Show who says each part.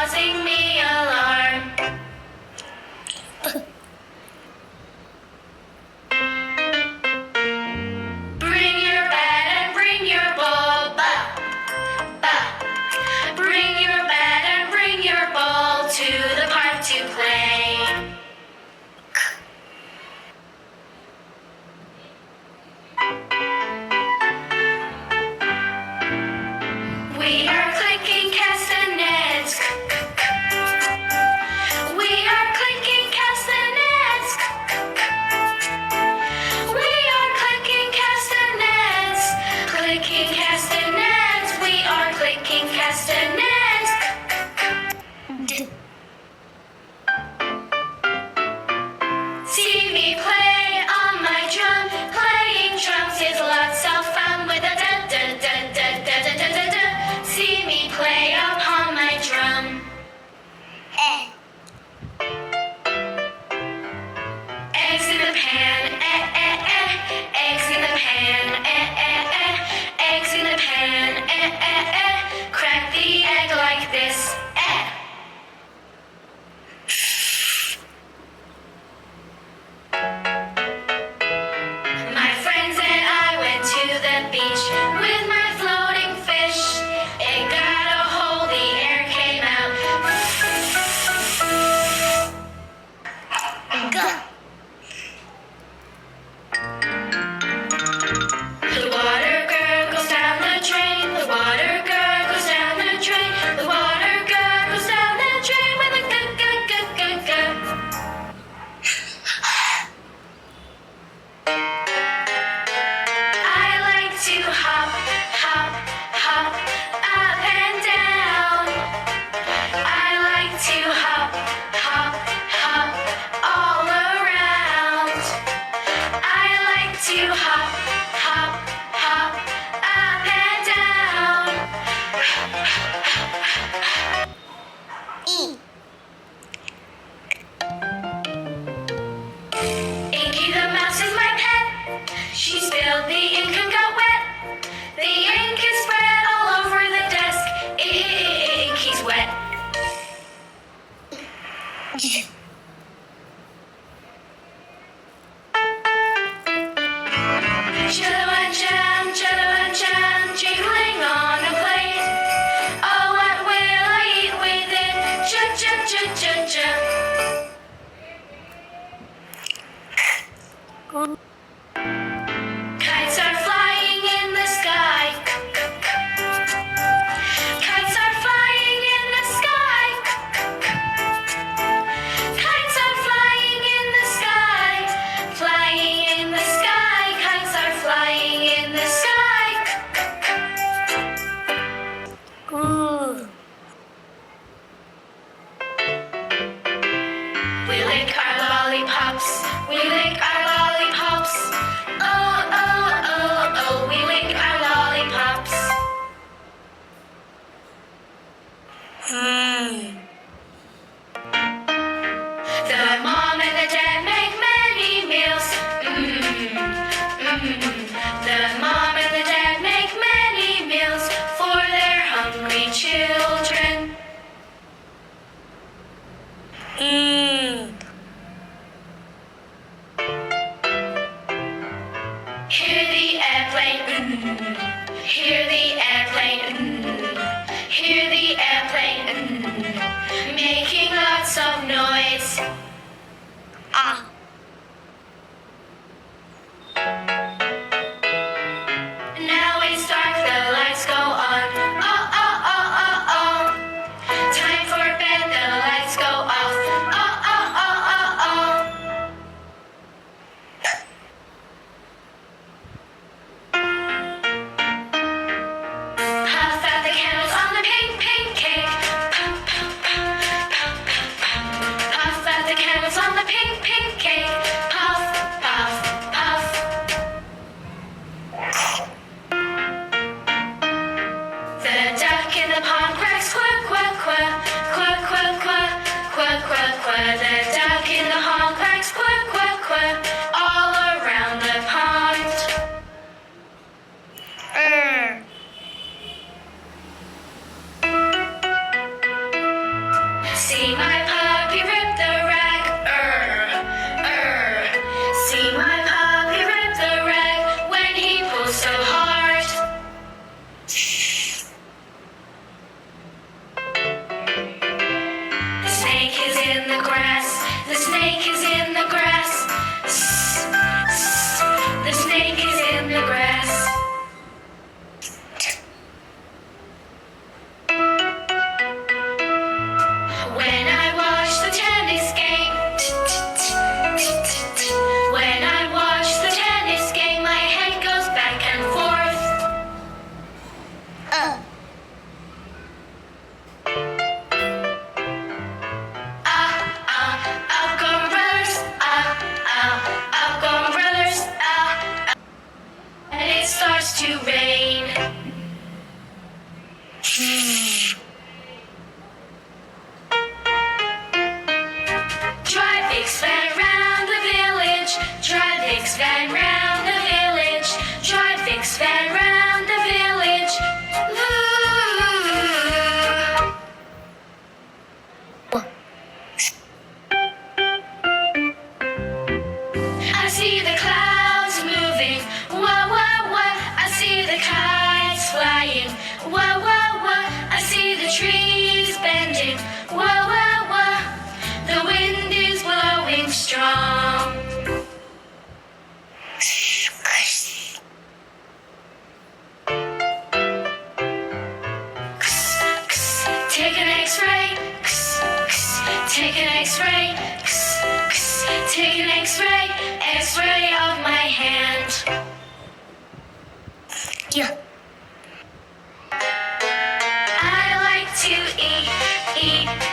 Speaker 1: causing me alarm. Bring your bat and bring your ball. Bring your bat and bring your ball to the park to play. We are clicking castanets. We are clicking castanets. We are clicking castanets. Clicking castanets. We are clicking castanets. See me play on my drum. Playing drums is lots of fun with a da da da da da da da da da. See me play upon my drum. Eggs in the pan, eggs in the pan, eggs in the pan, crack the egg like this, My friends and I went to the beach with my floating fish. It got a hole, the air came out. The water gurgles down the drain. The water gurgles down the drain. The water gurgles down the drain with a gug. I like to hop, hop, hop, up and down. I like to hop, hop, hop, all around. I like to hop, hop, hop, up and down. Inky the mouse is my pet. She spilled the ink and got wet. The ink is spread all over the desk. Inky's wet. Chitterun jam, jingling on a plate. Oh, what will I eat with it? Kites are flying in the sky. Kites are flying in the sky. Kites are flying in the sky. Flying in the sky. Kites are flying in the sky. We lick our lollipops. We lick our lollipops. Oh, oh, oh, oh, we lick our lollipops. The mom and the dad make many meals. The mom and the dad make many meals for their hungry children. Hear the airplane, hear the airplane, hear the airplane, making lots of noise. Now it's dark, the lights go on. Oh, oh, oh, oh, oh. Time for bed, the lights go off. Oh, oh, oh, oh, oh. Puff out the candles on the pink, pink cake. Puff, puff, puff, puff, puff, puff. Puff out the candles on the pink, pink cake. Drive Bix van round the village. Drive Bix van round the village. Drive Bix van round the village. I see the clouds moving. Whoa, whoa, whoa. I see the kites flying. Whoa, whoa, whoa. I see the trees bending. Whoa, whoa, whoa. The wind is blowing strong. Take an X-ray. Take an X-ray. Take an X-ray. X-ray of my hand. Yeah. I like to eat